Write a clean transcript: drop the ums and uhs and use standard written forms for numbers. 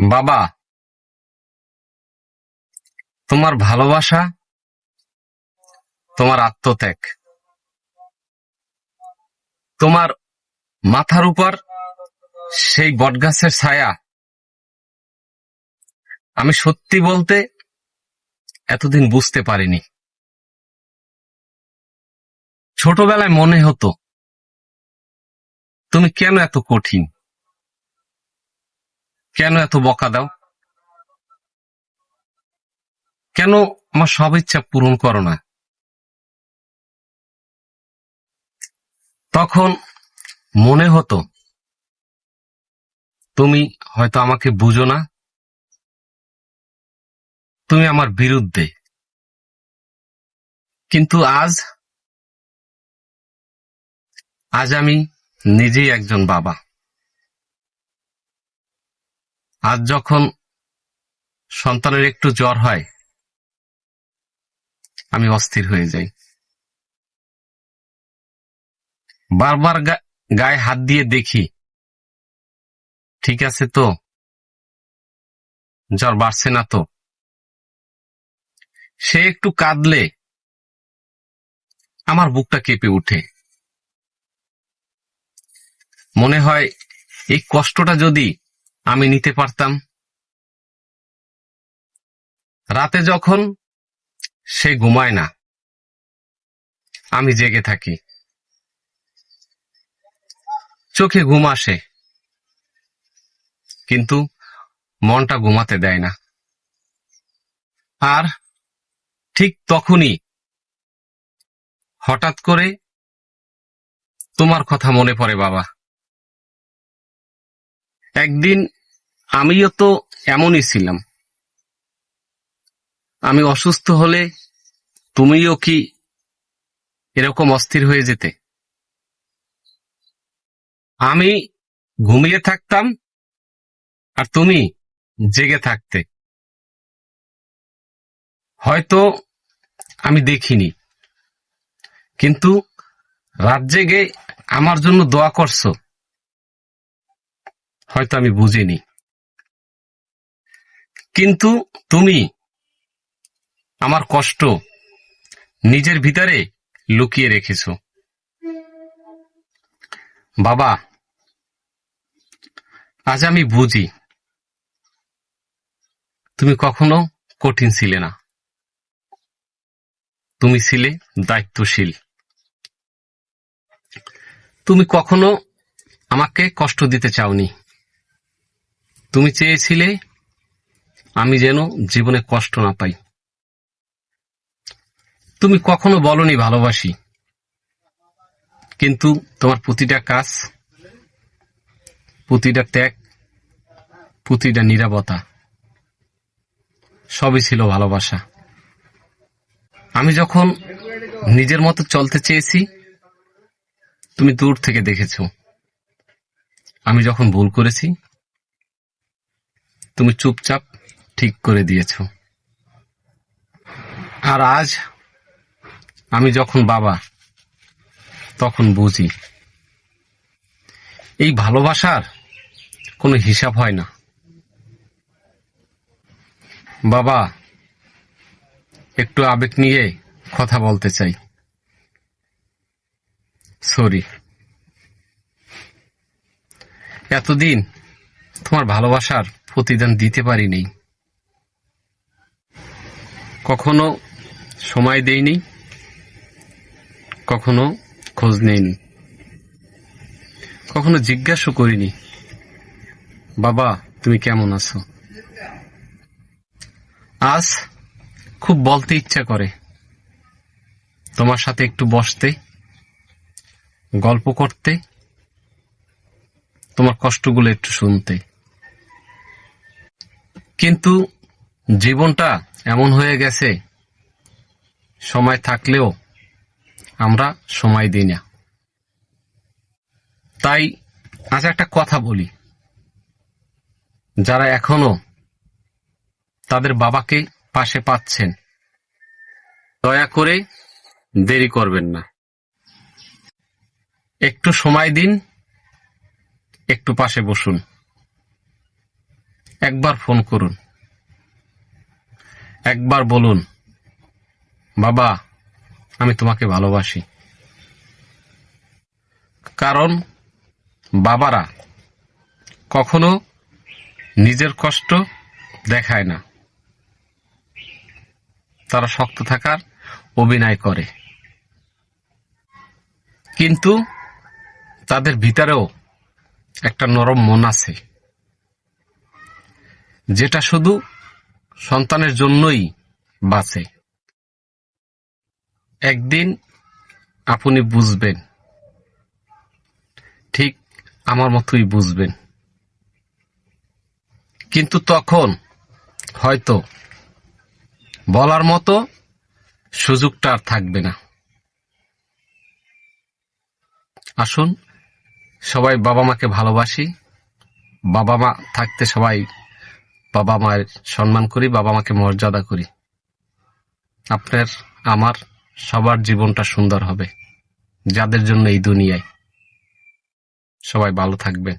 বাবা, তোমার ভালোবাসা, তোমার আত্মত্যাগ, তোমার মাথার উপর সেই বটগাছের ছায়া, আমি সত্যি বলতে এতদিন বুঝতে পারিনি। ছোটবেলায় মনে হতো তুমি কেন এত কঠিন, কেন এত বকা দাও, কেন আমার সব ইচ্ছা পূরণ করো না। তখন মনে হতো তুমি হয়তো আমাকে বুঝো না, তুমি আমার বিরুদ্ধে। কিন্তু আজ আজ আমি নিজেই একজন বাবা। আজ যখন সন্তানের একটু জ্বর হয়, আমি অস্থির হয়ে যাই। বারবার গায়ে হাত দিয়ে দেখি ঠিক আছে তো, জ্বর বাড়ছে না তো। সে একটু কাঁদলে আমার বুকটা কেঁপে ওঠে। মনে হয় এই কষ্টটা যদি আমি নিতে পারতাম। রাতে যখন সে ঘুমায় না, আমি জেগে থাকি, চোখে ঘুম আসে, কিন্তু মনটা ঘুমাতে দেয় না। আর ঠিক তখনই হঠাৎ করে তোমার কথা মনে পড়ে বাবা। একদিন আমিও তো এমনই ছিলাম। আমি অসুস্থ হলে তুমিও কি এরকম অস্থির হয়ে যেতে? আমি ঘুমিয়ে থাকতাম আর তুমি জেগে থাকতে। হয়তো আমি দেখিনি, কিন্তু রাত জেগে আমার জন্য দোয়া করছো, হয়তো আমি বুঝিনি। কিন্তু তুমি আমার কষ্ট নিজের ভিতরে লুকিয়ে রেখেছো। বাবা, আজ আমি বুঝি তুমি কখনো কঠিন ছিলে না, তুমি ছিলে দায়িত্বশীল। তুমি কখনো আমাকে কষ্ট দিতে চাওনি, তুমি চেয়েছিলে আমি যেন জীবনে কষ্ট না পাই। তুমি কখনো বলনি ভালোবাসি, কিন্তু তোমার প্রতিটা কাজ, প্রতিটা ত্যাগ, প্রতিটা নীরবতা সবই ছিল ভালোবাসা। আমি যখন নিজের মতো চলতে চেয়েছি, তুমি দূর থেকে দেখেছো। আমি যখন ভুল করেছি, তুমি চুপচাপ ঠিক করে দিয়েছো। আর আজ আমি যখন বাবা, তখন বুঝি এই ভালোবাসার কোনো হিসাব হয় না। বাবা, একটু আবেগ নিয়ে কথা বলতে চাই। সরি, এতদিন তোমার ভালোবাসার প্রতিদান দিতে পারিনি। কখনো সময় দেইনি, কখনো খোঁজ নেইনি, কখনো জিজ্ঞাসা করিনি বাবা তুমি কেমন আছো। আজ খুব বলতে ইচ্ছা করে, তোমার সাথে একটু বসতে, গল্প করতে, তোমার কষ্টগুলো একটু শুনতে। কিন্তু জীবনটা এমন হয়ে গেছে, সময় থাকলেও আমরা সময় দিই না। তাই আজ একটা কথা বলি, যারা এখনো তাদের বাবাকে পাশে পাচ্ছেন, দয়া করে দেরি করবেন না। একটু সময় দিন, একটু পাশে বসুন। একবার ফোন করুন, একবার বলুন, বাবা আমি তোমাকে ভালোবাসি। কারণ বাবারা কখনো নিজের কষ্ট দেখায় না, তারা শক্ত থাকার অভিনয় করে, কিন্তু তাদের ভিতরেও একটা নরম মন আছে, যেটা শুধু সন্তানের জন্যই বাঁচে। একদিন আপনি বুঝবেন, ঠিক আমার মতোই বুঝবেন, কিন্তু তখন হয়তো বলার মতো সুযোগটা আর থাকবে না। আসুন সবাই বাবা মাকে ভালোবাসি, বাবা মা থাকতে সবাই বাবা মায়ের সম্মান করি, বাবা মাকে মর্যাদা করি। আপনার আমার সবার জীবনটা সুন্দর হবে, যাদের জন্য এই দুনিয়ায়। সবাই ভালো থাকবেন।